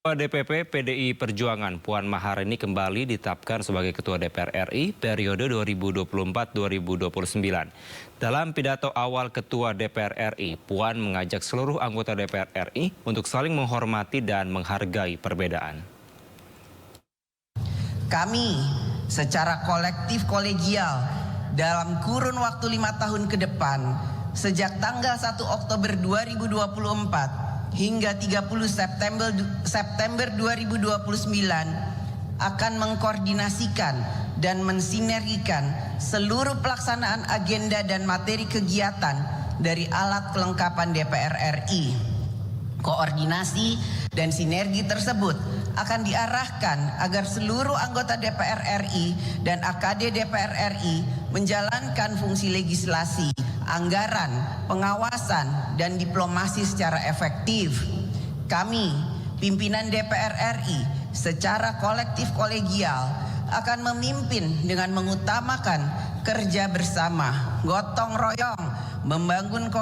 Ketua DPP PDI Perjuangan Puan Maharani kembali ditetapkan sebagai Ketua DPR RI periode 2024-2029. Dalam pidato awal Ketua DPR RI, Puan mengajak seluruh anggota DPR RI untuk saling menghormati dan menghargai perbedaan. Kami secara kolektif kolegial dalam kurun waktu 5 tahun ke depan, sejak tanggal 1 Oktober 2024 hingga 30 September 2029 akan mengkoordinasikan dan mensinergikan seluruh pelaksanaan agenda dan materi kegiatan dari alat kelengkapan DPR RI. Koordinasi dan sinergi tersebut akan diarahkan agar seluruh anggota DPR RI dan AKD DPR RI menjalankan fungsi legislasi, anggaran, pengawasan, dan diplomasi secara efektif. Kami, pimpinan DPR RI, secara kolektif kolegial akan memimpin dengan mengutamakan kerja bersama, gotong royong, membangun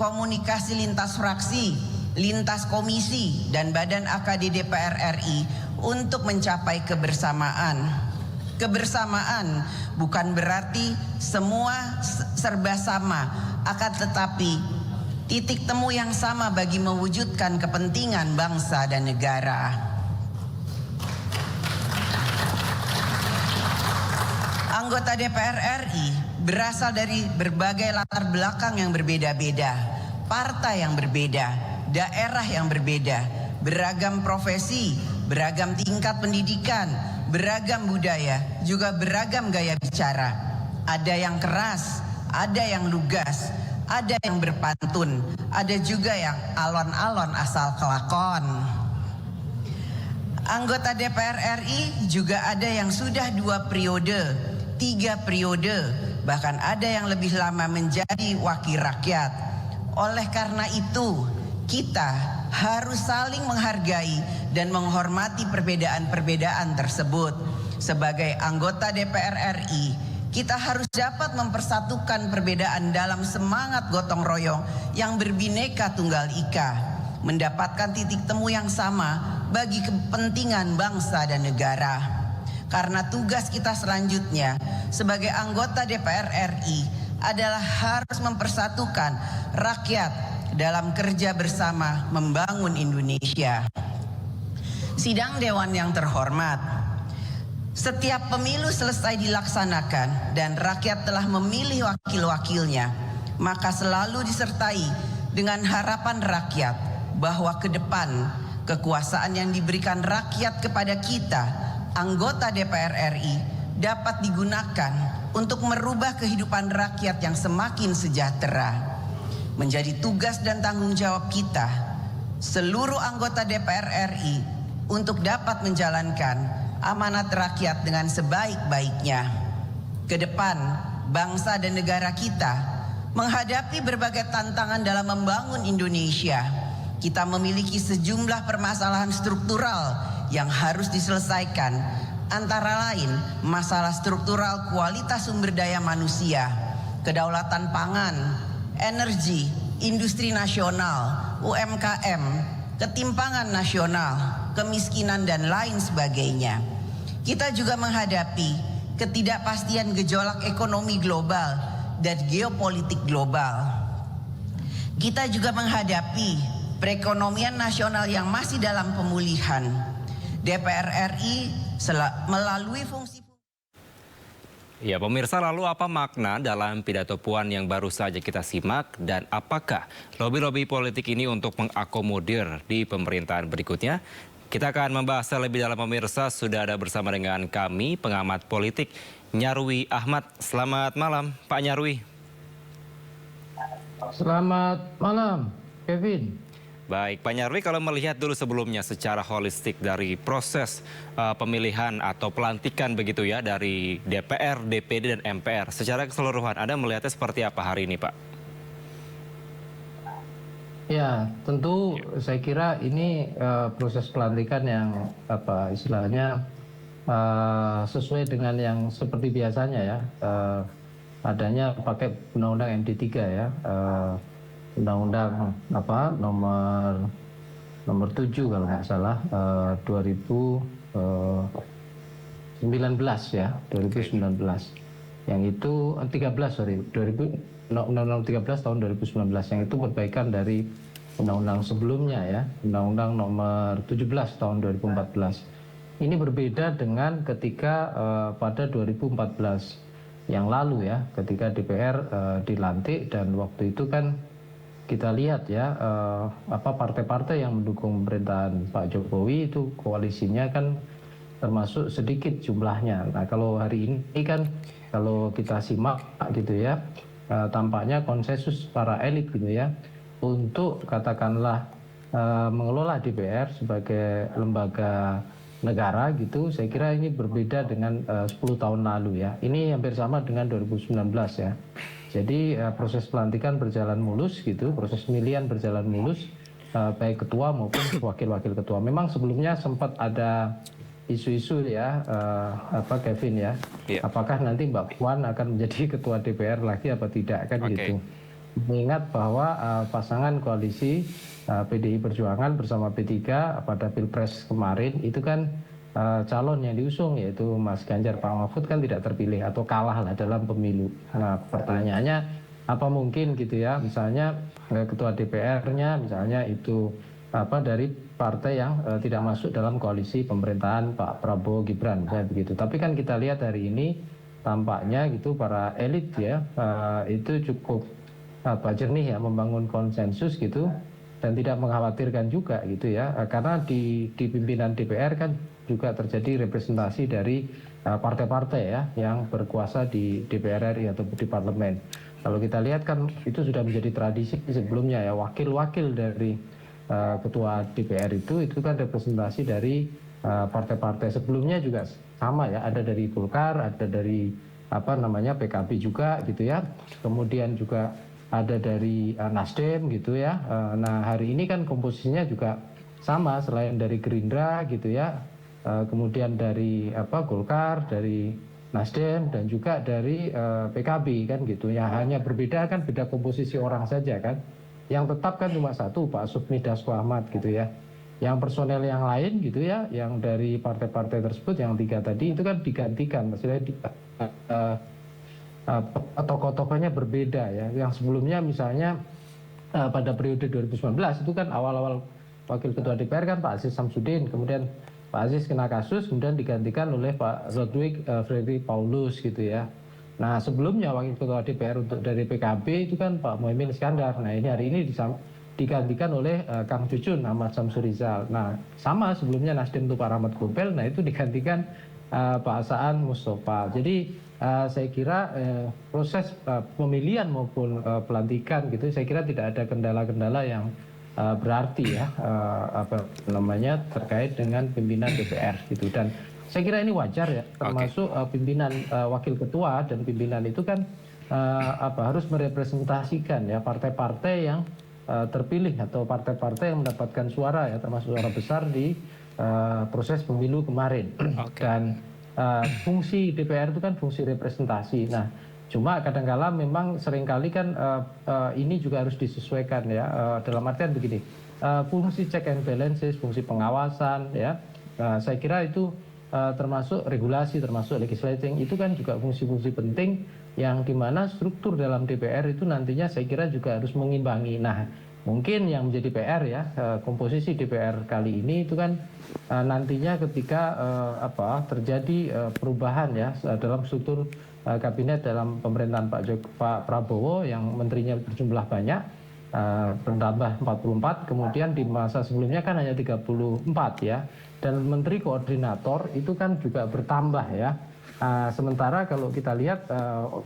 komunikasi lintas fraksi, lintas komisi, dan badan AKD DPR RI untuk mencapai kebersamaan. Kebersamaan bukan berarti semua serba sama, akan tetapi titik temu yang sama bagi mewujudkan kepentingan bangsa dan negara. Anggota DPR RI berasal dari berbagai latar belakang yang berbeda-beda, partai yang berbeda, daerah yang berbeda, beragam profesi, beragam tingkat pendidikan, beragam budaya, juga beragam gaya bicara. Ada yang keras, ada yang lugas, ada yang berpantun, ada juga yang alon-alon asal kelakon. Anggota DPR RI juga ada yang sudah 2 periode, 3 periode, bahkan ada yang lebih lama menjadi wakil rakyat. Oleh karena itu, kita harus saling menghargai dan menghormati perbedaan-perbedaan tersebut. Sebagai anggota DPR RI, kita harus dapat mempersatukan perbedaan dalam semangat gotong royong yang berbineka tunggal ika, mendapatkan titik temu yang sama bagi kepentingan bangsa dan negara. Karena tugas kita selanjutnya sebagai anggota DPR RI adalah harus mempersatukan rakyat dalam kerja bersama membangun Indonesia. Sidang Dewan yang terhormat, setiap pemilu selesai dilaksanakan dan rakyat telah memilih wakil-wakilnya, maka selalu disertai dengan harapan rakyat bahwa ke depan kekuasaan yang diberikan rakyat kepada kita, anggota DPR RI, dapat digunakan untuk merubah kehidupan rakyat yang semakin sejahtera. Menjadi tugas dan tanggung jawab kita, seluruh anggota DPR RI, untuk dapat menjalankan amanat rakyat dengan sebaik-baiknya. Ke depan, bangsa dan negara kita menghadapi berbagai tantangan dalam membangun Indonesia. Kita memiliki sejumlah permasalahan struktural yang harus diselesaikan, antara lain masalah struktural kualitas sumber daya manusia, kedaulatan pangan, energi, industri nasional, UMKM, ketimpangan nasional, kemiskinan, dan lain sebagainya. Kita juga menghadapi ketidakpastian gejolak ekonomi global dan geopolitik global. Kita juga menghadapi perekonomian nasional yang masih dalam pemulihan. DPR RI melalui fungsi. Ya, pemirsa, lalu apa makna dalam pidato Puan yang baru saja kita simak, dan apakah lobi-lobi politik ini untuk mengakomodir di pemerintahan berikutnya? Kita akan membahas lebih dalam, pemirsa. Sudah ada bersama dengan kami pengamat politik Nyarwi Ahmad. Selamat malam, Pak Nyarwi. Selamat malam, Kevin. Baik, Pak Nyarwi, kalau melihat dulu sebelumnya secara holistik dari proses pemilihan atau pelantikan begitu ya dari DPR, DPD, dan MPR, secara keseluruhan Anda melihatnya seperti apa hari ini, Pak? Ya, tentu saya kira ini proses pelantikan yang istilahnya sesuai dengan yang seperti biasanya ya, adanya pakai undang-undang MD3 ya. Undang-Undang nomor nomor 7 kalau nggak salah 2019 ya, 2019. Yang itu 13 sorry, 2000 Undang-Undang 13 tahun 2019 yang itu perbaikan dari undang-undang sebelumnya ya, Undang-Undang nomor 17 tahun 2014. Ini berbeda dengan ketika pada 2014 yang lalu ya, ketika DPR dilantik, dan waktu itu kan kita lihat ya partai-partai yang mendukung pemerintahan Pak Jokowi itu koalisinya kan termasuk sedikit jumlahnya. Nah kalau hari ini kan kalau kita simak gitu ya, tampaknya konsensus para elit gitu ya untuk katakanlah mengelola DPR sebagai lembaga negara gitu. Saya kira ini berbeda dengan 10 tahun lalu ya. Ini hampir sama dengan 2019 ya. Jadi proses pelantikan berjalan mulus gitu, proses pemilihan berjalan mulus, baik ketua maupun wakil-wakil ketua. Memang sebelumnya sempat ada isu-isu ya, Kevin ya, apakah nanti Mbak Puan akan menjadi ketua DPR lagi apa tidak kan gitu. Mengingat bahwa pasangan koalisi PDI Perjuangan bersama P3 pada Pilpres kemarin itu kan calon yang diusung yaitu Mas Ganjar Pak Mahfud kan tidak terpilih atau kalah lah dalam pemilu. Nah pertanyaannya apa mungkin gitu ya, misalnya ketua DPR-nya misalnya itu dari partai yang tidak masuk dalam koalisi pemerintahan Pak Prabowo Gibran misalnya begitu. Tapi kan kita lihat hari ini tampaknya gitu para elit ya itu cukup jernih ya membangun konsensus gitu, dan tidak mengkhawatirkan juga gitu ya, karena di pimpinan DPR kan juga terjadi representasi dari partai-partai ya yang berkuasa di DPR RI atau di parlemen. Kalau kita lihat kan itu sudah menjadi tradisi sebelumnya ya, wakil-wakil dari ketua DPR itu kan representasi dari partai-partai sebelumnya juga sama ya, ada dari Golkar, ada dari PKB juga gitu ya, kemudian juga ada dari Nasdem gitu ya. Nah hari ini kan komposisinya juga sama, selain dari Gerindra gitu ya, kemudian dari Golkar, dari Nasdem, dan juga dari PKB kan gitu ya. Hanya berbeda kan beda komposisi orang saja kan. Yang tetap kan cuma satu, Pak Sufmi Dasko Ahmad gitu ya. Yang personel yang lain gitu ya, yang dari partai-partai tersebut yang 3 tadi itu kan digantikan, maksudnya tokoh-tokohnya berbeda ya. Yang sebelumnya misalnya pada periode 2019 itu kan awal-awal wakil ketua DPR kan Pak Aziz Samsudin, kemudian Pak Aziz kena kasus, kemudian digantikan oleh Pak Ludwig Freddy Paulus gitu ya. Nah sebelumnya wakil ketua DPR untuk dari PKB itu kan Pak Muhaimin Iskandar. Nah ini hari ini digantikan oleh Kang Cucun Ahmad Samsurizal. Nah sama sebelumnya Nasdem itu Pak Rahmat Gobel, nah itu digantikan Pak Saan Mustafa. Jadi saya kira proses pemilihan maupun pelantikan gitu, saya kira tidak ada kendala-kendala yang berarti ya terkait dengan pimpinan DPR gitu. Dan saya kira ini wajar ya, termasuk pimpinan wakil ketua dan pimpinan itu kan harus merepresentasikan ya partai-partai yang terpilih atau partai-partai yang mendapatkan suara ya, termasuk suara besar di proses pemilu kemarin. Dan fungsi DPR itu kan fungsi representasi. Nah, cuma kadang-kala memang seringkali kan ini juga harus disesuaikan ya, dalam artian begini, fungsi check and balances, fungsi pengawasan ya, saya kira itu termasuk regulasi, termasuk legislating, itu kan juga fungsi-fungsi penting yang dimana struktur dalam DPR itu nantinya saya kira juga harus mengimbangi. Nah, mungkin yang menjadi PR ya, komposisi DPR kali ini itu kan nantinya ketika terjadi perubahan ya dalam struktur kabinet dalam pemerintahan Pak Prabowo yang menterinya berjumlah banyak, bertambah 44, kemudian di masa sebelumnya kan hanya 34 ya, dan menteri koordinator itu kan juga bertambah ya. Sementara kalau kita lihat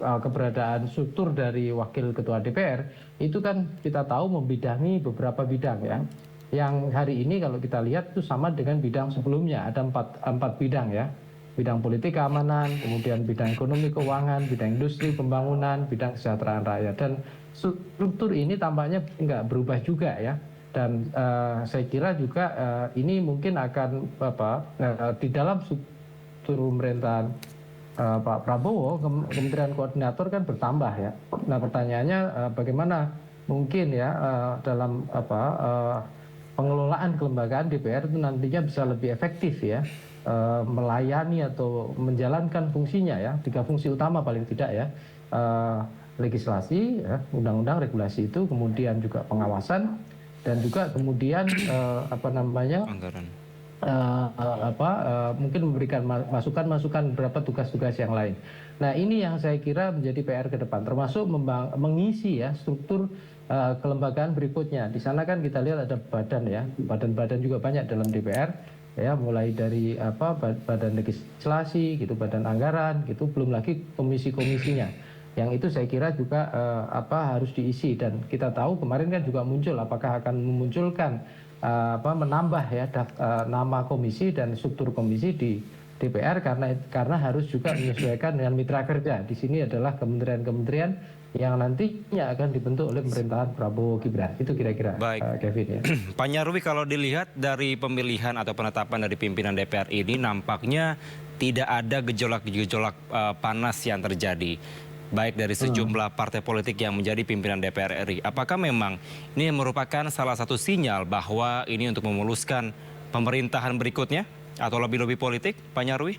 keberadaan struktur dari wakil ketua DPR itu kan kita tahu membidangi beberapa bidang ya. Yang hari ini kalau kita lihat itu sama dengan bidang sebelumnya, ada empat bidang ya. Bidang politik keamanan, kemudian bidang ekonomi keuangan, bidang industri pembangunan, bidang kesejahteraan rakyat. Dan struktur ini tampaknya nggak berubah juga ya. Dan saya kira juga ini mungkin akan di dalam struktur pemerintahan Pak Prabowo, Kementerian Koordinator kan bertambah ya. Nah pertanyaannya bagaimana mungkin ya dalam pengelolaan kelembagaan DPR itu nantinya bisa lebih efektif ya, melayani atau menjalankan fungsinya ya, 3 fungsi utama paling tidak ya, legislasi, ya, undang-undang, regulasi itu, kemudian juga pengawasan, dan juga kemudian Anggaran. mungkin memberikan masukan-masukan beberapa tugas-tugas yang lain. Nah, ini yang saya kira menjadi PR ke depan, termasuk mengisi ya struktur kelembagaan berikutnya. Di sana kan kita lihat ada badan ya, badan-badan juga banyak dalam DPR ya, mulai dari badan legislasi gitu, badan anggaran gitu, belum lagi komisi-komisinya. Yang itu saya kira juga harus diisi, dan kita tahu kemarin kan juga muncul apakah akan memunculkan menambah ya nama komisi dan struktur komisi di DPR, karena harus juga menyesuaikan dengan mitra kerja. Di sini adalah kementerian-kementerian yang nantinya akan dibentuk oleh pemerintahan Prabowo Gibran. Itu kira-kira Kevin ya. Pak Nyarwi, kalau dilihat dari pemilihan atau penetapan dari pimpinan DPR ini nampaknya tidak ada gejolak-gejolak panas yang terjadi, baik dari sejumlah partai politik yang menjadi pimpinan DPR RI. Apakah memang ini merupakan salah satu sinyal bahwa ini untuk memuluskan pemerintahan berikutnya atau lobby-lobby politik, Pak Nyarwi?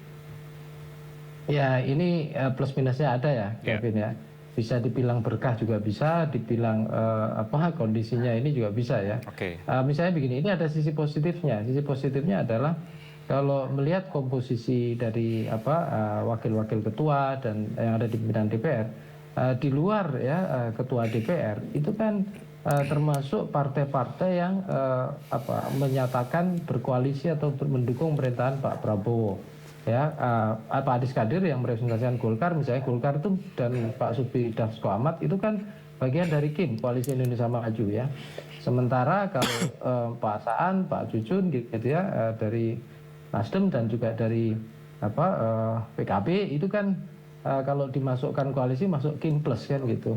Ya, ini plus minusnya ada ya, Kevin ya. Bisa dibilang berkah juga bisa, dibilang kondisinya ini juga bisa ya. Misalnya begini, ini ada sisi positifnya. Sisi positifnya adalah kalau melihat komposisi dari wakil-wakil ketua dan yang ada di pimpinan DPR, di luar ya ketua DPR itu kan termasuk partai-partai yang menyatakan berkoalisi atau mendukung pemerintahan Pak Prabowo. Ya, Pak Adis Kadir yang merepresentasikan Golkar, misalnya Golkar itu, dan Pak Supri Dasko Ahmad itu kan bagian dari KIM, Koalisi Indonesia Maju ya. Sementara kalau Pak Saan, Pak Cucun gitu ya dari Nasdem dan juga dari PKB itu kan kalau dimasukkan koalisi masuk KIM plus kan gitu.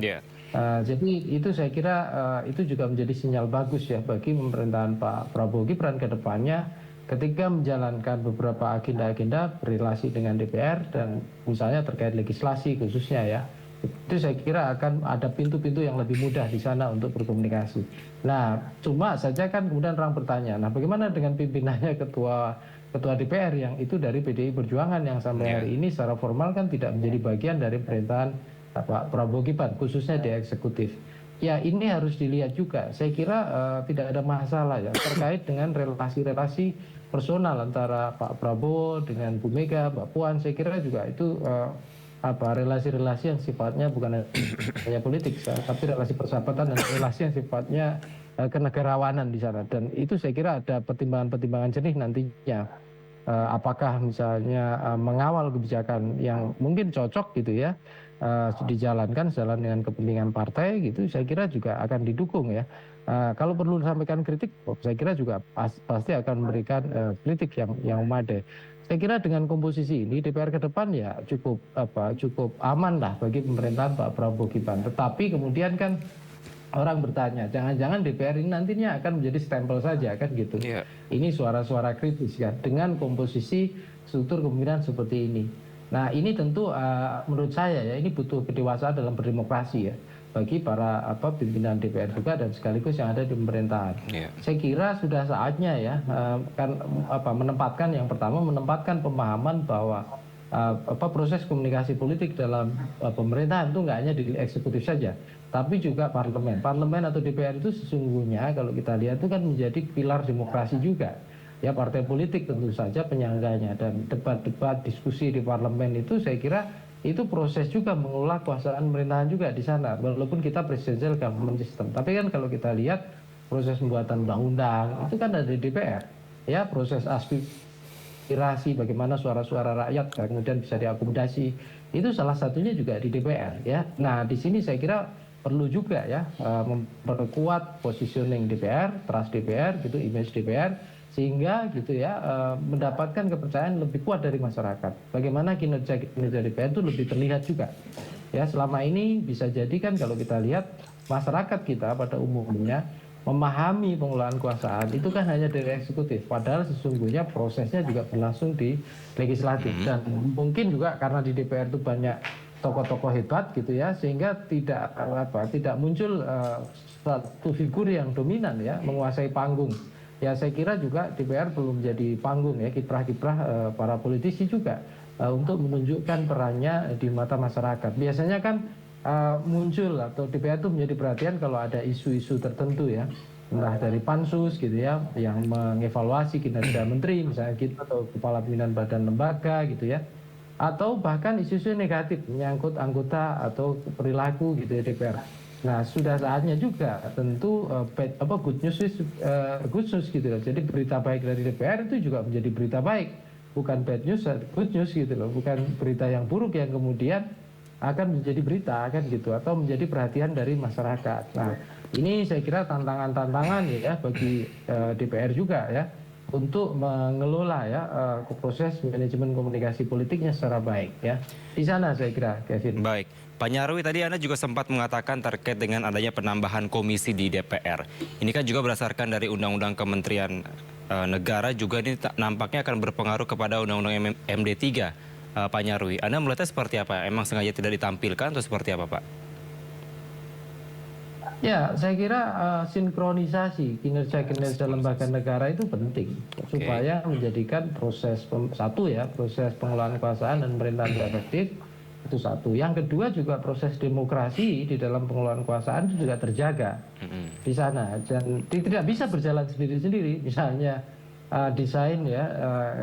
Jadi itu saya kira itu juga menjadi sinyal bagus ya bagi pemerintahan Pak Prabowo Gibran ke depannya, ketika menjalankan beberapa agenda-agenda berrelasi dengan DPR dan misalnya terkait legislasi khususnya ya, itu saya kira akan ada pintu-pintu yang lebih mudah di sana untuk berkomunikasi. Nah, cuma saja kan kemudian orang bertanya, nah bagaimana dengan pimpinannya ketua DPR yang itu dari PDI Perjuangan yang sampai hari ini secara formal kan tidak menjadi bagian dari pemerintahan Pak Prabowo Gibran, khususnya di eksekutif. Ya, ini harus dilihat juga. Saya kira tidak ada masalah ya terkait dengan relasi-relasi personal antara Pak Prabowo dengan Bu Mega, Mbak Puan. Saya kira juga itu relasi-relasi yang sifatnya bukan hanya politik, tapi relasi persahabatan dan relasi yang sifatnya kenegarawanan di sana. Dan itu saya kira ada pertimbangan-pertimbangan jernih nantinya. Apakah misalnya mengawal kebijakan yang mungkin cocok gitu ya, dijalankan sejalan dengan kepentingan partai gitu, saya kira juga akan didukung ya. Kalau perlu disampaikan kritik, saya kira juga pasti akan memberikan kritik yang memadai. Saya kira dengan komposisi ini DPR ke depan ya cukup aman lah bagi pemerintahan Pak Prabowo Gibran. Tetapi kemudian kan orang bertanya, jangan-jangan DPR ini nantinya akan menjadi stempel saja kan gitu. Ini suara-suara kritis kan dengan komposisi struktur kepemimpinan seperti ini. Nah, ini tentu menurut saya ya ini butuh kedewasaan dalam berdemokrasi ya bagi para pimpinan DPR juga dan sekaligus yang ada di pemerintahan. Saya kira sudah saatnya ya menempatkan yang pertama menempatkan pemahaman bahwa proses komunikasi politik dalam pemerintahan itu nggak hanya di eksekutif saja, tapi juga parlemen. Parlemen atau DPR itu sesungguhnya kalau kita lihat itu kan menjadi pilar demokrasi juga. Ya, partai politik tentu saja penyangganya, dan debat-debat diskusi di parlemen itu saya kira itu proses juga mengelola kekuasaan pemerintahan juga di sana, walaupun kita presidential government system. Tapi kan kalau kita lihat proses pembuatan undang-undang itu kan ada di DPR. Ya, proses aspirasi bagaimana suara-suara rakyat kemudian bisa diakomodasi itu salah satunya juga di DPR ya. Nah, di sini saya kira perlu juga ya memperkuat positioning DPR, trust DPR gitu, image DPR, sehingga gitu ya mendapatkan kepercayaan lebih kuat dari masyarakat. Bagaimana kinerja DPR itu lebih terlihat juga. Ya, selama ini bisa jadi kan kalau kita lihat masyarakat kita pada umumnya memahami pengelolaan kekuasaan itu kan hanya dari eksekutif, padahal sesungguhnya prosesnya juga berlangsung di legislatif. Dan mungkin juga karena di DPR itu banyak tokoh-tokoh hebat gitu ya, sehingga tidak muncul satu figur yang dominan ya menguasai panggung ya saya kira juga DPR perlu menjadi panggung ya, kiprah-kiprah para politisi juga untuk menunjukkan perannya di mata masyarakat. Biasanya kan muncul atau DPR itu menjadi perhatian kalau ada isu-isu tertentu ya, entah dari pansus gitu ya, yang mengevaluasi kinerja menteri misalnya gitu, atau kepala pimpinan badan lembaga gitu ya, atau bahkan isu-isu negatif menyangkut anggota atau perilaku gitu ya DPR. Nah, sudah saatnya juga tentu good news is good news gitu loh. Jadi berita baik dari DPR itu juga menjadi berita baik, bukan bad news, good news gitu loh. Bukan berita yang buruk yang kemudian akan menjadi berita kan gitu, atau menjadi perhatian dari masyarakat. Nah, ini saya kira tantangan-tantangan ya bagi DPR juga ya, untuk mengelola ya proses manajemen komunikasi politiknya secara baik ya. Di sana saya kira, Kevin. Baik, Pak Nyarwi, tadi Anda juga sempat mengatakan terkait dengan adanya penambahan komisi di DPR. Ini kan juga berdasarkan dari Undang-Undang Kementerian Negara, juga ini nampaknya akan berpengaruh kepada Undang-Undang MD3. Pak Nyarwi, Anda melihatnya seperti apa? Emang sengaja tidak ditampilkan atau seperti apa, Pak? Ya, saya kira sinkronisasi kinerja-kinerja lembaga negara itu penting supaya menjadikan proses proses pengelolaan kekuasaan dan pemerintahan yang efektif. Itu satu. Yang kedua juga proses demokrasi di dalam pengelolaan kekuasaan itu juga terjaga di sana, dan tidak bisa berjalan sendiri-sendiri. Misalnya desain ya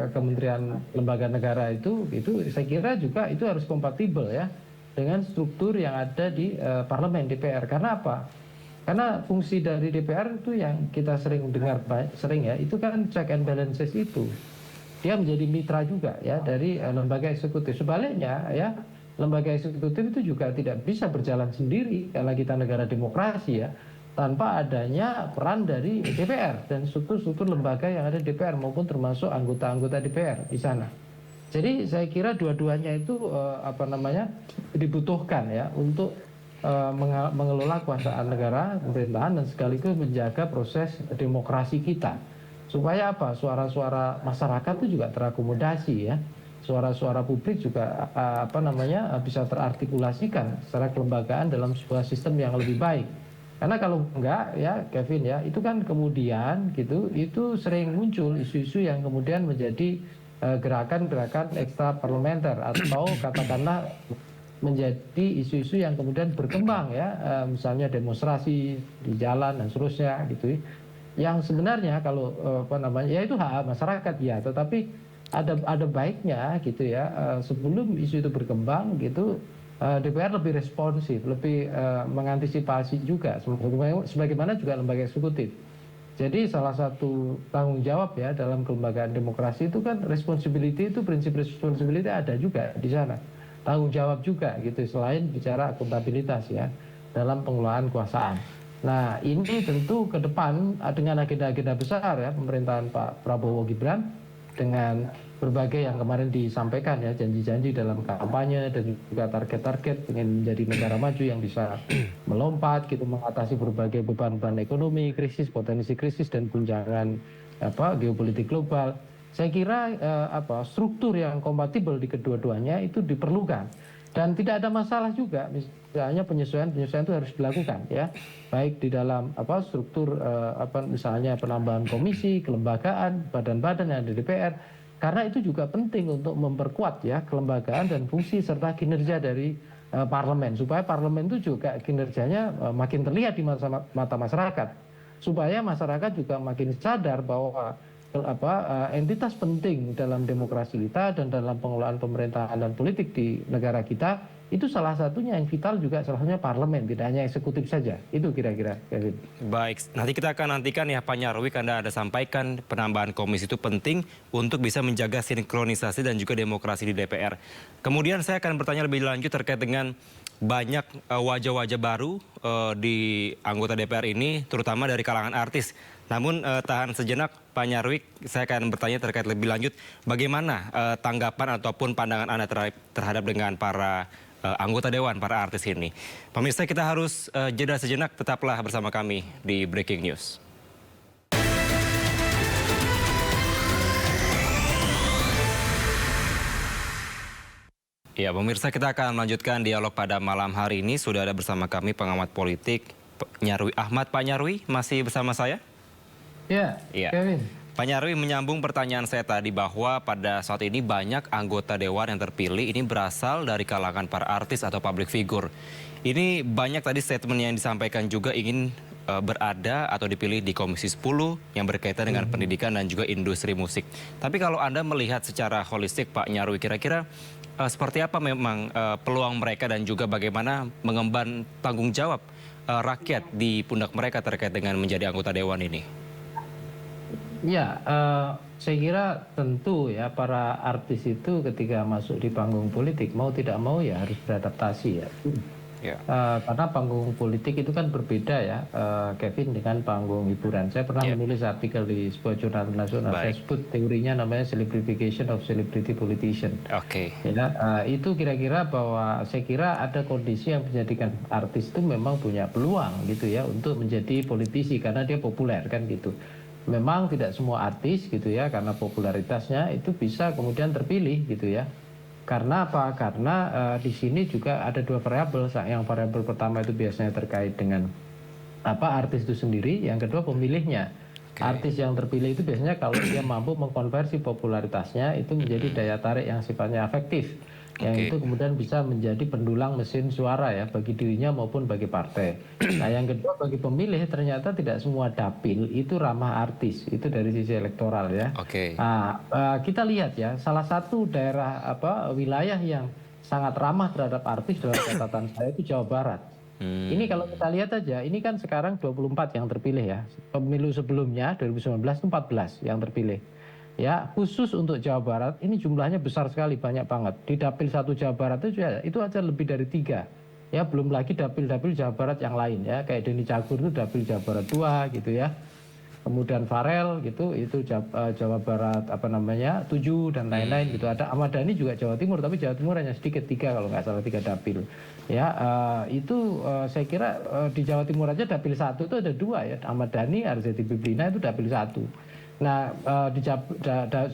kementerian lembaga negara itu saya kira juga itu harus kompatibel ya dengan struktur yang ada di parlemen DPR. Karena apa? Karena fungsi dari DPR itu yang kita sering dengar ya, itu kan check and balances itu. Dia menjadi mitra juga ya dari lembaga eksekutif. Sebaliknya ya, lembaga eksekutif itu juga tidak bisa berjalan sendiri karena kita negara demokrasi ya, tanpa adanya peran dari DPR dan struktur-struktur lembaga yang ada di DPR maupun termasuk anggota-anggota DPR di sana. Jadi saya kira dua-duanya itu dibutuhkan ya untuk mengelola kekuasaan negara, pemerintahan, dan sekaligus menjaga proses demokrasi kita. Supaya apa? Suara-suara masyarakat itu juga terakomodasi ya. Suara-suara publik juga bisa terartikulasikan secara kelembagaan dalam sebuah sistem yang lebih baik. Karena kalau enggak ya Kevin ya, itu kan kemudian gitu itu sering muncul isu-isu yang kemudian menjadi gerakan-gerakan ekstra parlementer atau katakanlah menjadi isu-isu yang kemudian berkembang ya, misalnya demonstrasi di jalan dan seterusnya gitu. Yang sebenarnya kalau ya itu hak masyarakat ya, tetapi ada baiknya gitu ya, sebelum isu itu berkembang gitu, DPR lebih responsif, lebih mengantisipasi juga sebagaimana juga lembaga eksekutif. Jadi salah satu tanggung jawab ya dalam kelembagaan demokrasi itu kan responsibility, itu prinsip responsibility ada juga di sana. Tanggung jawab juga gitu, selain bicara akuntabilitas ya dalam pengelolaan kekuasaan. Nah, ini tentu ke depan dengan agenda-agenda besar ya pemerintahan Pak Prabowo Gibran, dengan berbagai yang kemarin disampaikan ya, janji-janji dalam kampanye dan juga target-target ingin menjadi negara maju yang bisa melompat gitu, mengatasi berbagai beban-beban ekonomi, potensi krisis dan guncangan geopolitik global. Saya kira struktur yang kompatibel di kedua-duanya itu diperlukan, dan tidak ada masalah juga misalnya penyesuaian itu harus dilakukan ya, baik di dalam struktur misalnya penambahan komisi, kelembagaan, badan-badan yang ada di DPR, karena itu juga penting untuk memperkuat ya kelembagaan dan fungsi serta kinerja dari parlemen, supaya parlemen itu juga kinerjanya makin terlihat di mata masyarakat, supaya masyarakat juga makin sadar bahwa entitas penting dalam demokrasi kita dan dalam pengelolaan pemerintahan dan politik di negara kita itu salah satunya yang vital juga salah satunya parlemen, tidak hanya eksekutif saja. Itu kira-kira, Kevin. Baik, nanti kita akan nantikan ya Pak Nyarwi, karena Anda sampaikan penambahan komisi itu penting untuk bisa menjaga sinkronisasi dan juga demokrasi di DPR. Kemudian saya akan bertanya lebih lanjut terkait dengan banyak wajah-wajah baru di anggota DPR ini, terutama dari kalangan artis. Namun tahan sejenak Pak Nyarwi, saya akan bertanya terkait lebih lanjut bagaimana tanggapan ataupun pandangan Anda terhadap dengan para anggota dewan, para artis ini. Pemirsa, kita harus jeda sejenak, tetaplah bersama kami di Breaking News. Ya, pemirsa, kita akan melanjutkan dialog pada malam hari ini. Sudah ada bersama kami pengamat politik Nyarwi Ahmad. Pak Nyarwi, masih bersama saya? Ya, Iya. Kevin. Pak Nyarwi, menyambung pertanyaan saya tadi bahwa pada saat ini banyak anggota dewan yang terpilih ini berasal dari kalangan para artis atau public figure. Ini banyak tadi statement yang disampaikan juga ingin berada atau dipilih di Komisi 10 yang berkaitan dengan pendidikan dan juga industri musik. Tapi kalau Anda melihat secara holistik Pak Nyarwi, kira-kira seperti apa memang peluang mereka dan juga bagaimana mengemban tanggung jawab rakyat di pundak mereka terkait dengan menjadi anggota dewan ini? Ya, saya kira tentu ya para artis itu ketika masuk di panggung politik mau tidak mau ya harus beradaptasi ya. Ya. Karena panggung politik itu kan berbeda ya, Kevin, dengan panggung hiburan. Saya pernah menulis artikel di sebuah jurnal nasional. Saya sebut teorinya namanya celebrification of celebrity politician. Oke. Ya, itu kira-kira bahwa saya kira ada kondisi yang menjadikan artis itu memang punya peluang gitu ya untuk menjadi politisi karena dia populer kan gitu. Memang tidak semua artis gitu ya karena popularitasnya itu bisa kemudian terpilih gitu ya. Karena apa? Karena di sini juga ada dua variabel. Yang variabel pertama itu biasanya terkait dengan apa artis itu sendiri, yang kedua pemilihnya. Artis yang terpilih itu biasanya kalau dia mampu mengkonversi popularitasnya itu menjadi daya tarik yang sifatnya efektif. Yang itu kemudian bisa menjadi pendulang mesin suara ya bagi dirinya maupun bagi partai. Nah yang kedua bagi pemilih ternyata tidak semua dapil itu ramah artis, itu dari sisi elektoral ya. Nah, kita lihat ya salah satu daerah wilayah yang sangat ramah terhadap artis dalam catatan saya itu Jawa Barat. Ini kalau kita lihat aja, ini kan sekarang 24 yang terpilih ya. Pemilu sebelumnya 2019 itu 14 yang terpilih. Ya, khusus untuk Jawa Barat ini jumlahnya besar sekali, banyak banget. Di dapil 1 Jawa Barat itu aja lebih dari 3. Ya, belum lagi dapil-dapil Jawa Barat yang lain ya, kayak Denny Cagur itu dapil Jawa Barat 2 gitu ya. Kemudian Farel gitu, itu Jawa Barat 7 dan lain-lain gitu. Ada Ahmad Dhani juga Jawa Timur, tapi Jawa Timur hanya sedikit 3 kalau nggak salah 3 dapil. Ya, itu saya kira di Jawa Timur aja dapil 1 itu ada 2 ya, Ahmad Dhani, Arzetti Bilbina itu dapil 1. Nah, di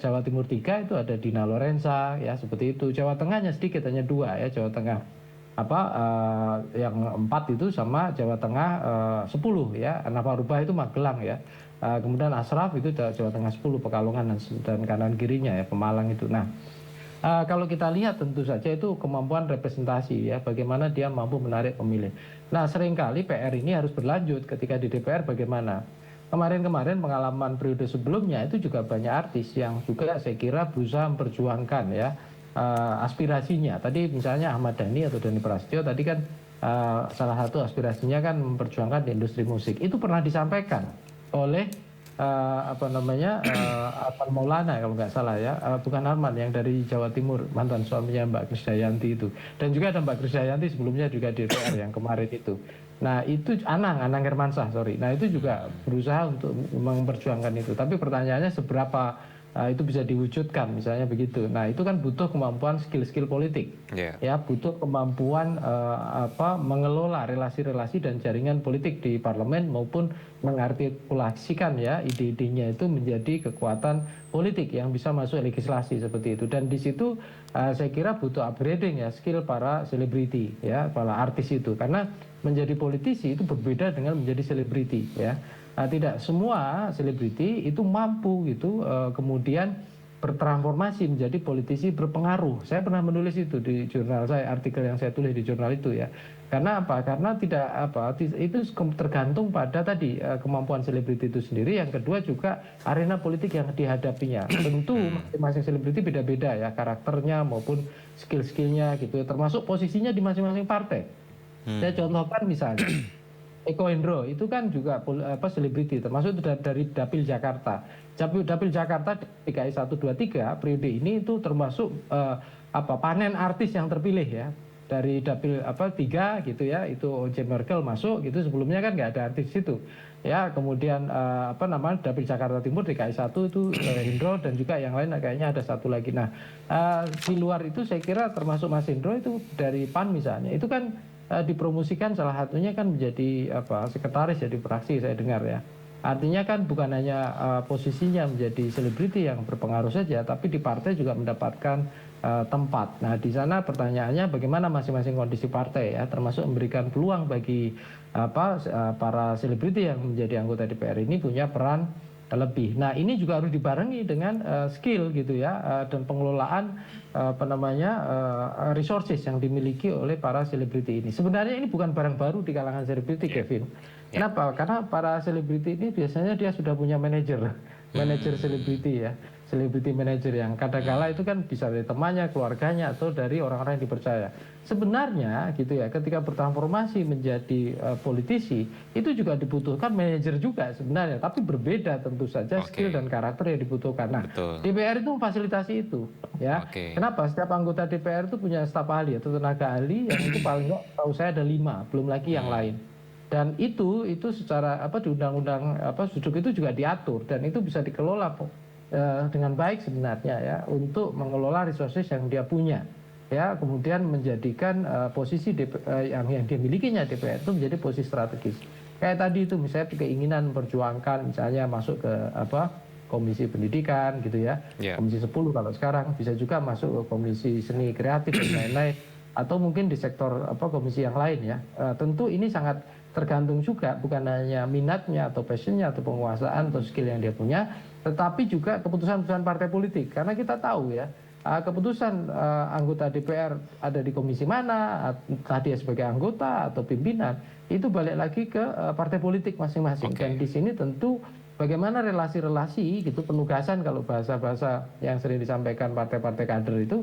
Jawa Timur 3 itu ada Dina Lorenza ya seperti itu. Jawa Tengahnya sedikit hanya 2 ya, Jawa Tengah yang 4 itu sama Jawa Tengah 10 ya. Nafarubah itu Magelang ya. Kemudian Ashraf itu Jawa Tengah 10, Pekalongan dan kanan kirinya ya Pemalang itu. Nah, kalau kita lihat tentu saja itu kemampuan representasi ya, bagaimana dia mampu menarik pemilih. Nah, seringkali PR ini harus berlanjut ketika di DPR bagaimana. Kemarin-kemarin pengalaman periode sebelumnya itu juga banyak artis yang juga saya kira berusaha memperjuangkan ya aspirasinya. Tadi misalnya Ahmad Dhani atau Dhani Prasetyo tadi kan salah satu aspirasinya kan memperjuangkan di industri musik. Itu pernah disampaikan oleh Arman Maulana kalau nggak salah ya, bukan Arman, yang dari Jawa Timur, mantan suaminya Mbak Krisdayanti itu. Dan juga ada Mbak Krisdayanti sebelumnya juga di DPR yang kemarin itu. Nah itu Anang Hermansyah, sorry. Nah itu juga berusaha untuk memperjuangkan itu. Tapi pertanyaannya seberapa itu bisa diwujudkan, misalnya begitu. Nah itu kan butuh kemampuan skill politik, ya butuh kemampuan mengelola relasi-relasi dan jaringan politik di parlemen maupun mengartikulasikan ya ide-idenya itu menjadi kekuatan politik yang bisa masuk legislasi seperti itu. Dan di situ saya kira butuh upgrading ya skill para selebriti ya, para artis itu, karena menjadi politisi itu berbeda dengan menjadi selebriti ya. Tidak semua selebriti itu mampu gitu kemudian bertransformasi menjadi politisi berpengaruh. Saya pernah menulis itu di jurnal saya, artikel yang saya tulis di jurnal itu ya. Karena apa? Karena itu tergantung pada tadi kemampuan selebriti itu sendiri. Yang kedua juga arena politik yang dihadapinya. Tentu masing-masing selebriti beda-beda ya karakternya maupun skill-skillnya gitu. Termasuk posisinya di masing-masing partai. Saya contohkan misalnya Eko Hendro itu kan juga selebriti, termasuk dari Dapil Jakarta. Dapil Jakarta DKI 1, 2, 3 periode ini itu termasuk panen artis yang terpilih ya. Dari Dapil 3 gitu ya, itu Once Merkel masuk gitu, sebelumnya kan nggak ada artis itu. Ya, kemudian Dapil Jakarta Timur DKI 1 itu Hendro dan juga yang lain kayaknya ada satu lagi. Nah, di luar itu saya kira termasuk Mas Hendro itu dari PAN misalnya. Itu kan dipromosikan salah satunya kan menjadi sekretaris jadi fraksi saya dengar ya. Artinya kan bukan hanya posisinya menjadi selebriti yang berpengaruh saja, tapi di partai juga mendapatkan tempat. Nah di sana pertanyaannya bagaimana masing-masing kondisi partai ya, termasuk memberikan peluang bagi para selebriti yang menjadi anggota DPR ini punya peran lebih. Nah, ini juga harus dibarengi dengan skill gitu ya, dan pengelolaan resources yang dimiliki oleh para selebriti ini. Sebenarnya ini bukan barang baru di kalangan selebriti, Kevin. Kenapa? Karena para selebriti ini biasanya dia sudah punya manajer selebriti ya, selebriti manager yang kadangkala itu kan bisa dari temannya, keluarganya, atau dari orang-orang yang dipercaya. Sebenarnya gitu ya, ketika bertransformasi menjadi politisi, itu juga dibutuhkan manajer juga sebenarnya, tapi berbeda tentu saja skill dan karakter yang dibutuhkan. Nah, DPR itu memfasilitasi itu, ya. Kenapa? Setiap anggota DPR itu punya staf ahli atau tenaga ahli yang itu paling nggak tahu saya ada 5, belum lagi yang lain. Dan itu secara di undang-undang Suduk itu juga diatur dan itu bisa dikelola dengan baik sebenarnya ya, untuk mengelola resources yang dia punya. Ya, kemudian menjadikan posisi yang dimilikinya DPR itu menjadi posisi strategis. Kayak tadi itu misalnya keinginan memperjuangkan misalnya masuk ke Komisi Pendidikan gitu ya. Komisi 10 kalau sekarang, bisa juga masuk ke Komisi Seni Kreatif dan lain-lain, atau mungkin di sektor komisi yang lain ya. Tentu ini sangat tergantung juga bukan hanya minatnya atau passionnya atau penguasaan atau skill yang dia punya, tetapi juga keputusan-keputusan partai politik. Karena kita tahu ya, keputusan anggota DPR ada di komisi mana, entah dia sebagai anggota atau pimpinan, itu balik lagi ke partai politik masing-masing. Dan di sini tentu bagaimana relasi-relasi gitu, penugasan kalau bahasa-bahasa yang sering disampaikan partai-partai kader itu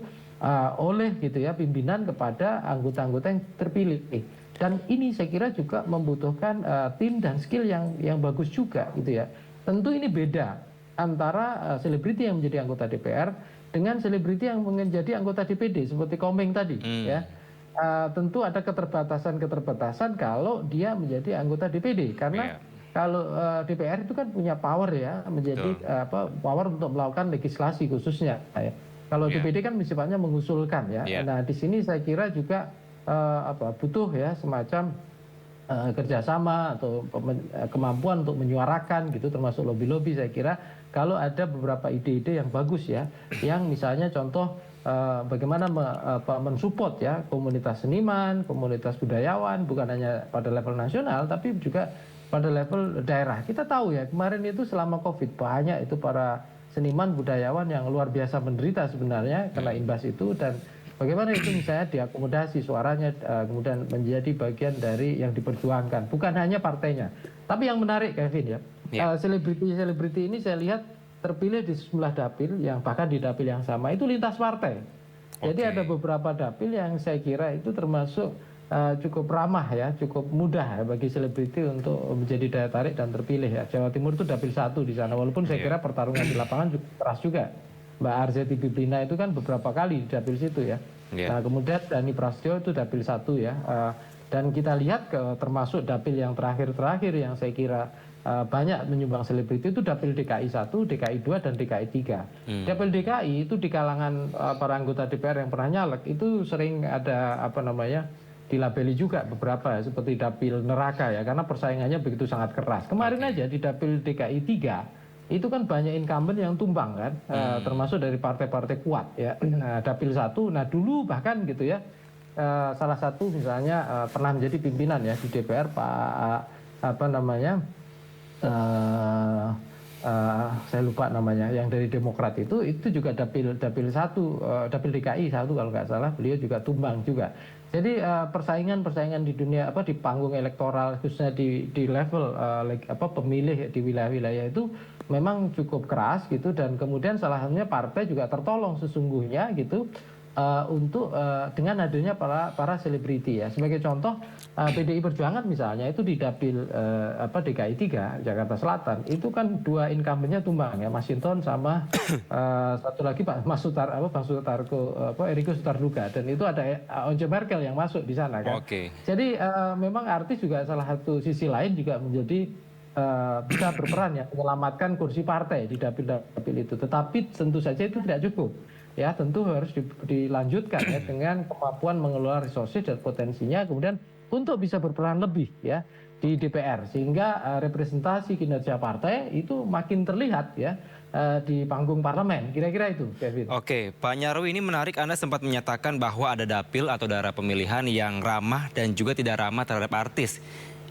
oleh gitu ya pimpinan kepada anggota-anggota yang terpilih. Dan ini saya kira juga membutuhkan tim dan skill yang bagus juga gitu ya. Tentu ini beda antara selebriti yang menjadi anggota DPR dengan selebriti yang menjadi anggota DPD seperti Komeng tadi ya. Tentu ada keterbatasan kalau dia menjadi anggota DPD karena kalau DPR itu kan punya power ya, menjadi power untuk melakukan legislasi khususnya ya. Kalau DPD kan sifatnya mengusulkan ya. Nah, di sini saya kira juga butuh ya semacam kerjasama atau kemampuan untuk menyuarakan gitu, termasuk lobby-lobby. Saya kira kalau ada beberapa ide-ide yang bagus ya, yang misalnya contoh bagaimana mensupport ya komunitas seniman, komunitas budayawan, bukan hanya pada level nasional tapi juga pada level daerah. Kita tahu ya, kemarin itu selama COVID banyak itu para seniman budayawan yang luar biasa menderita sebenarnya kena imbas itu, dan bagaimana itu misalnya diakomodasi suaranya kemudian menjadi bagian dari yang diperjuangkan, bukan hanya partainya. Tapi yang menarik Kevin ya, selebriti ini saya lihat terpilih di sejumlah dapil yang bahkan di dapil yang sama itu lintas partai. Jadi ada beberapa dapil yang saya kira itu termasuk cukup ramah ya, cukup mudah ya bagi selebriti untuk menjadi daya tarik dan terpilih ya. Jawa Timur itu dapil 1 di sana, walaupun saya kira pertarungan di lapangan juga keras juga. Mbak Arzetti Bilbina itu kan beberapa kali di dapil situ ya. Nah, kemudian Dhani Prasetyo itu dapil 1 ya. Dan kita lihat termasuk dapil yang terakhir yang saya kira banyak menyumbang selebriti itu dapil DKI 1, DKI 2, dan DKI 3. Dapil DKI itu di kalangan para anggota DPR yang pernah nyalek itu sering ada dilabeli juga beberapa ya, seperti dapil neraka ya, karena persaingannya begitu sangat keras. Kemarin aja di dapil DKI 3 itu kan banyak incumbent yang tumbang kan, termasuk dari partai-partai kuat ya. Nah, dapil 1, nah dulu bahkan gitu ya, salah satu misalnya pernah menjadi pimpinan ya di DPR saya lupa namanya, yang dari Demokrat itu juga dapil 1, dapil DKI 1 kalau nggak salah, beliau juga tumbang juga. Jadi persaingan di dunia di panggung elektoral khususnya di level pemilih di wilayah-wilayah itu memang cukup keras gitu, dan kemudian salah satunya partai juga tertolong sesungguhnya gitu untuk dengan adanya para selebriti ya. Sebagai contoh PDI Perjuangan misalnya itu di dapil DKI 3 Jakarta Selatan itu kan 2 incumbentnya tumbang ya, Mas Hinton sama satu lagi Pak Eriko Sutarduga, dan itu ada Once Merkel yang masuk di sana kan. Jadi memang artis juga salah satu sisi lain juga menjadi bisa berperan ya menyelamatkan kursi partai di dapil-dapil itu. Tetapi tentu saja itu tidak cukup. Ya, tentu harus dilanjutkan ya dengan kemampuan mengelola resources dan potensinya, kemudian untuk bisa berperan lebih ya di DPR, sehingga representasi kinerja partai itu makin terlihat ya di panggung parlemen. Kira-kira itu, Kevin. Oke, Pak Nyarwi, ini menarik, Anda sempat menyatakan bahwa ada dapil atau daerah pemilihan yang ramah dan juga tidak ramah terhadap artis.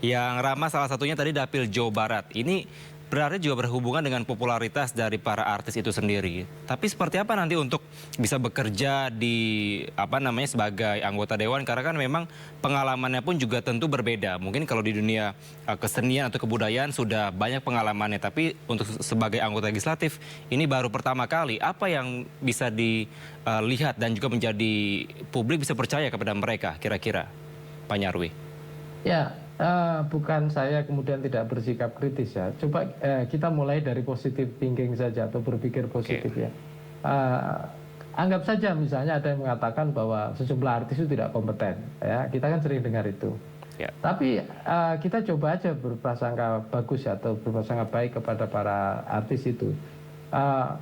Yang ramah salah satunya tadi dapil Jawa Barat. Ini berarti juga berhubungan dengan popularitas dari para artis itu sendiri. Tapi seperti apa nanti untuk bisa bekerja di sebagai anggota dewan, karena kan memang pengalamannya pun juga tentu berbeda. Mungkin kalau di dunia kesenian atau kebudayaan sudah banyak pengalamannya, tapi untuk sebagai anggota legislatif ini baru pertama kali. Apa yang bisa dilihat dan juga menjadi publik bisa percaya kepada mereka kira-kira, Pak Nyarwi? Ya, bukan saya kemudian tidak bersikap kritis ya. Coba kita mulai dari positive thinking saja atau berpikir positif ya. Anggap saja misalnya ada yang mengatakan bahwa sejumlah artis itu tidak kompeten. Ya, kita kan sering dengar itu. Ya. Tapi kita coba aja berprasangka bagus ya, atau berprasangka baik kepada para artis itu.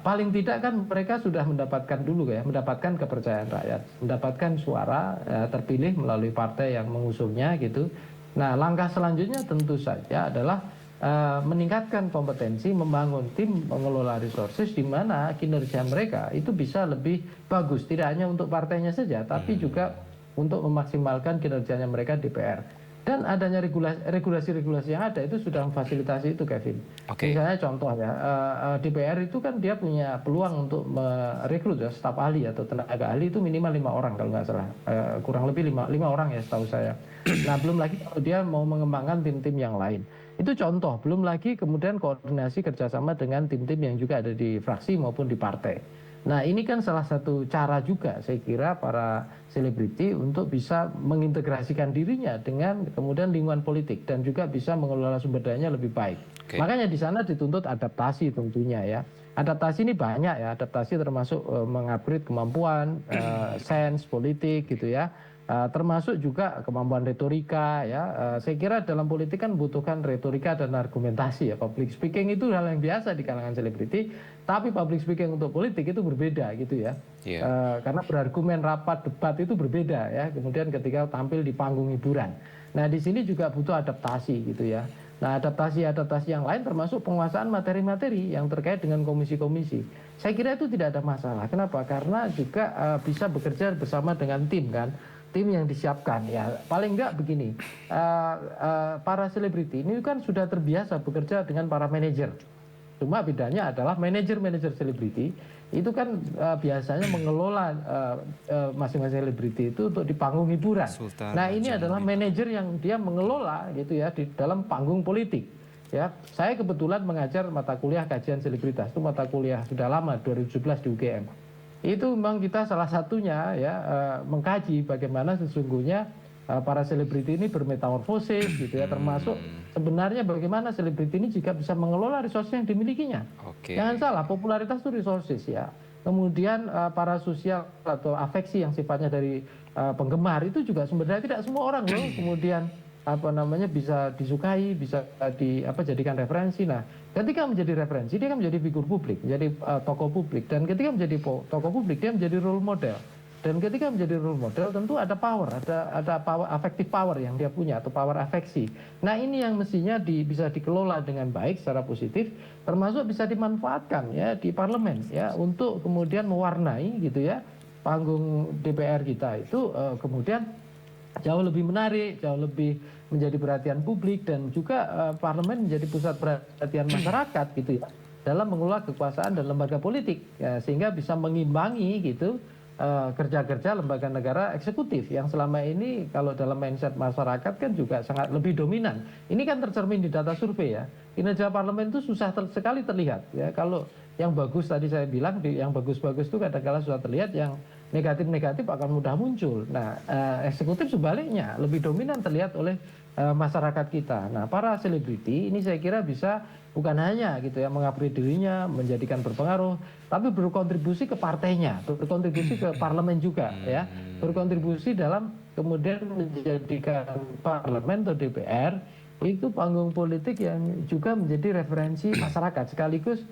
Paling tidak kan mereka sudah mendapatkan dulu ya, mendapatkan kepercayaan rakyat, mendapatkan suara terpilih melalui partai yang mengusungnya gitu. Nah, langkah selanjutnya tentu saja adalah meningkatkan kompetensi, membangun tim mengelola resources di mana kinerja mereka itu bisa lebih bagus, tidak hanya untuk partainya saja, tapi juga untuk memaksimalkan kinerjanya mereka di DPR. Dan adanya regulasi-regulasi yang ada itu sudah memfasilitasi itu, Kevin. Misalnya contoh ya, DPR itu kan dia punya peluang untuk merekrut ya, staf ahli atau tenaga ahli itu minimal 5 orang kalau nggak salah, kurang lebih 5 orang ya setahu saya. Nah, belum lagi kalau dia mau mengembangkan tim-tim yang lain. Itu contoh, belum lagi kemudian koordinasi kerjasama dengan tim-tim yang juga ada di fraksi maupun di partai. Nah, ini kan salah satu cara juga saya kira para selebriti untuk bisa mengintegrasikan dirinya dengan kemudian lingkungan politik dan juga bisa mengelola sumber dayanya lebih baik. Makanya di sana dituntut adaptasi tentunya ya. Adaptasi ini banyak ya, adaptasi termasuk mengupgrade kemampuan, sense politik gitu ya. Termasuk juga kemampuan retorika ya. Saya kira dalam politik kan membutuhkan retorika dan argumentasi ya. Public speaking itu hal yang biasa di kalangan selebriti, tapi public speaking untuk politik itu berbeda gitu ya. Karena berargumen, rapat, debat itu berbeda ya. Kemudian ketika tampil di panggung hiburan. Nah, di sini juga butuh adaptasi gitu ya. Nah, adaptasi yang lain termasuk penguasaan materi-materi yang terkait dengan komisi-komisi. Saya kira itu tidak ada masalah. Kenapa? Karena juga bisa bekerja bersama dengan tim kan. Tim yang disiapkan ya, paling enggak begini, para selebriti ini kan sudah terbiasa bekerja dengan para manajer. Cuma bedanya adalah manajer selebriti itu kan biasanya mengelola masing-masing selebriti itu untuk di panggung hiburan. Nah, ini adalah manajer yang dia mengelola gitu ya di dalam panggung politik. Ya, saya kebetulan mengajar mata kuliah kajian selebritas, itu mata kuliah sudah lama 2017 di UGM. Itu memang kita salah satunya ya mengkaji bagaimana sesungguhnya para selebriti ini bermetamorfosis gitu ya, termasuk sebenarnya bagaimana selebriti ini juga bisa mengelola resources yang dimilikinya. Jangan salah, popularitas itu resources ya. Kemudian para sosial atau afeksi yang sifatnya dari penggemar itu juga sumber daya, tidak semua orang loh kemudian bisa disukai, bisa jadikan referensi. Nah, ketika menjadi referensi dia kan menjadi figur publik, menjadi tokoh publik, dan ketika menjadi tokoh publik dia menjadi role model. Dan ketika menjadi role model tentu ada power, ada power, affective power yang dia punya atau power afeksi. Nah, ini yang mestinya bisa dikelola dengan baik secara positif, termasuk bisa dimanfaatkan ya di parlemen ya untuk kemudian mewarnai gitu ya panggung DPR kita itu kemudian jauh lebih menarik, jauh lebih menjadi perhatian publik, dan juga parlemen menjadi pusat perhatian masyarakat gitu ya dalam mengelola kekuasaan dan lembaga politik ya, sehingga bisa mengimbangi gitu kerja-kerja lembaga negara eksekutif yang selama ini kalau dalam mindset masyarakat kan juga sangat lebih dominan. Ini kan tercermin di data survei ya. Kinerja parlemen itu susah sekali terlihat ya. Kalau yang bagus tadi saya bilang, yang bagus-bagus itu kadang-kadang sudah terlihat, yang negatif-negatif akan mudah muncul. Nah, eksekutif sebaliknya lebih dominan terlihat oleh masyarakat kita. Nah, para selebriti ini saya kira bisa bukan hanya gitu ya mengupgrade dirinya, menjadikan berpengaruh, tapi berkontribusi ke partainya, berkontribusi ke parlemen juga ya, berkontribusi dalam kemudian menjadikan parlemen atau DPR itu panggung politik yang juga menjadi referensi masyarakat, sekaligus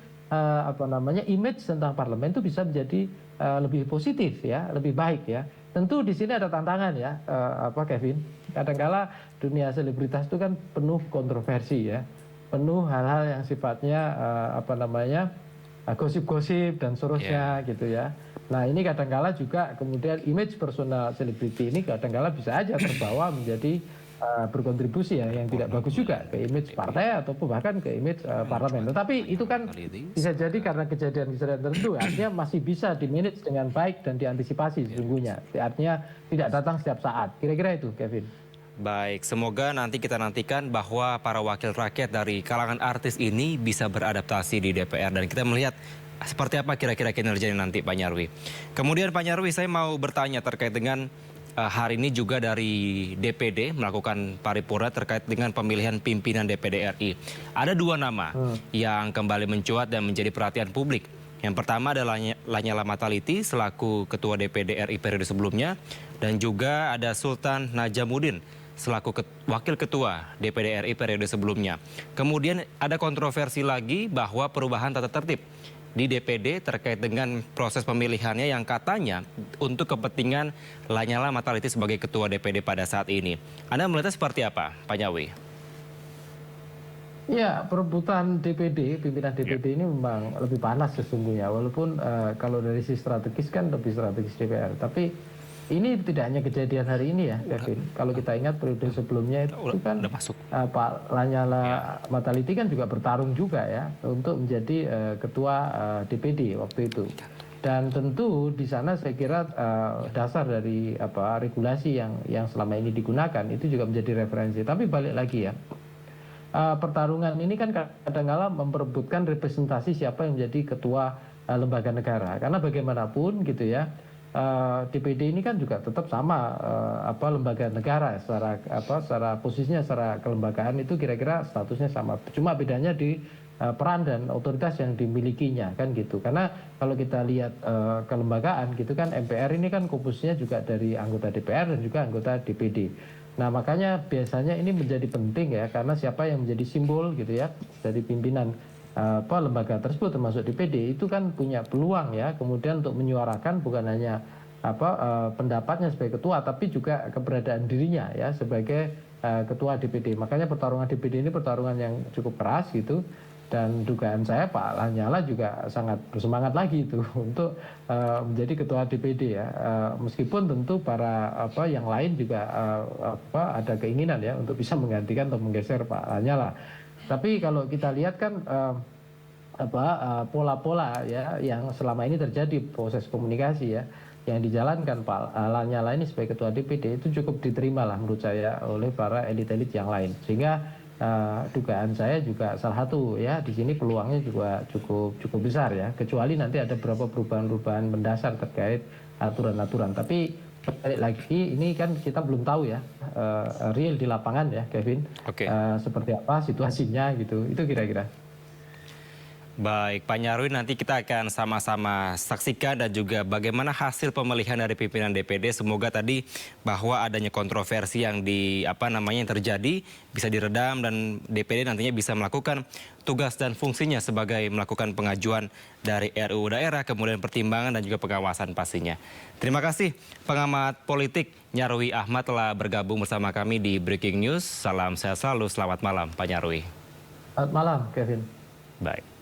image tentang parlemen itu bisa menjadi lebih positif ya, lebih baik ya. Tentu di sini ada tantangan ya, Kevin. Kadangkala dunia selebritas itu kan penuh kontroversi ya, penuh hal-hal yang sifatnya gosip-gosip dan seterusnya gitu ya. Nah, ini kadangkala juga kemudian image personal selebriti ini kadangkala bisa aja terbawa menjadi berkontribusi ya yang tidak bagus juga ke image partai ataupun bahkan ke image parlemen. Tetapi itu kan bisa jadi karena kejadian-kejadian tertentu, artinya masih bisa di-manage dengan baik dan diantisipasi sesungguhnya. Artinya tidak datang setiap saat. Kira-kira itu, Kevin. Baik, semoga nanti kita nantikan bahwa para wakil rakyat dari kalangan artis ini bisa beradaptasi di DPR dan kita melihat seperti apa kira-kira kinerjanya nanti, Pak Nyarwi. Kemudian Pak Nyarwi, saya mau bertanya terkait dengan hari ini juga dari DPD melakukan paripurna terkait dengan pemilihan pimpinan DPD RI. Ada dua nama yang kembali mencuat dan menjadi perhatian publik. Yang pertama adalah Lanyala Mataliti selaku Ketua DPD RI periode sebelumnya dan juga ada Sultan Najamuddin selaku Wakil Ketua DPD RI periode sebelumnya. Kemudian ada kontroversi lagi bahwa perubahan tata tertib di DPD terkait dengan proses pemilihannya yang katanya untuk kepentingan Lanyala Mataliti sebagai Ketua DPD pada saat ini. Anda melihatnya seperti apa, Pak Nyarwi? Ya, perebutan DPD, pimpinan DPD ini memang lebih panas sesungguhnya. Walaupun kalau dari sisi strategis kan lebih strategis DPR. Tapi ini tidak hanya kejadian hari ini ya, Kevin. Kalau kita ingat periode sebelumnya itu kan Pak Lanyala Mataliti kan juga bertarung juga ya untuk menjadi ketua DPD waktu itu. Dan tentu di sana saya kira dasar dari regulasi yang selama ini digunakan itu juga menjadi referensi. Tapi balik lagi ya. Pertarungan ini kan kadang-kala memperebutkan representasi siapa yang menjadi ketua lembaga negara. Karena bagaimanapun gitu ya, DPD ini kan juga tetap sama lembaga negara secara posisinya, secara kelembagaan itu kira-kira statusnya sama. Cuma bedanya di peran dan otoritas yang dimilikinya kan gitu. Karena kalau kita lihat kelembagaan gitu kan, MPR ini kan komposisinya juga dari anggota DPR dan juga anggota DPD. Nah makanya biasanya ini menjadi penting ya, karena siapa yang menjadi simbol gitu ya dari pimpinan lembaga tersebut termasuk DPD itu kan punya peluang ya kemudian untuk menyuarakan bukan hanya pendapatnya sebagai ketua tapi juga keberadaan dirinya ya sebagai ketua DPD. Makanya pertarungan DPD ini pertarungan yang cukup keras gitu, dan dugaan saya Pak Lanyala juga sangat bersemangat lagi itu untuk menjadi ketua DPD ya, meskipun tentu para yang lain juga ada keinginan ya untuk bisa menggantikan atau menggeser Pak Lanyala. Tapi kalau kita lihat kan pola-pola ya yang selama ini terjadi proses komunikasi ya yang dijalankan Pak Lanyala ini sebagai ketua DPD itu cukup diterima lah menurut saya oleh para elit-elit yang lain, sehingga dugaan saya juga salah satu ya di sini peluangnya juga cukup besar ya, kecuali nanti ada beberapa perubahan-perubahan mendasar terkait aturan-aturan. Tapi balik lagi ini kan kita belum tahu ya real di lapangan ya Kevin, seperti apa situasinya gitu, itu kira-kira. Baik, Pak Nyarwi, nanti kita akan sama-sama saksikan dan juga bagaimana hasil pemilihan dari pimpinan DPD. Semoga tadi bahwa adanya kontroversi yang yang terjadi bisa diredam dan DPD nantinya bisa melakukan tugas dan fungsinya sebagai melakukan pengajuan dari RUU daerah, kemudian pertimbangan dan juga pengawasan pastinya. Terima kasih pengamat politik Nyarwi Ahmad telah bergabung bersama kami di Breaking News. Salam sehat selalu, selamat malam Pak Nyarwi. Selamat malam Kevin. Baik.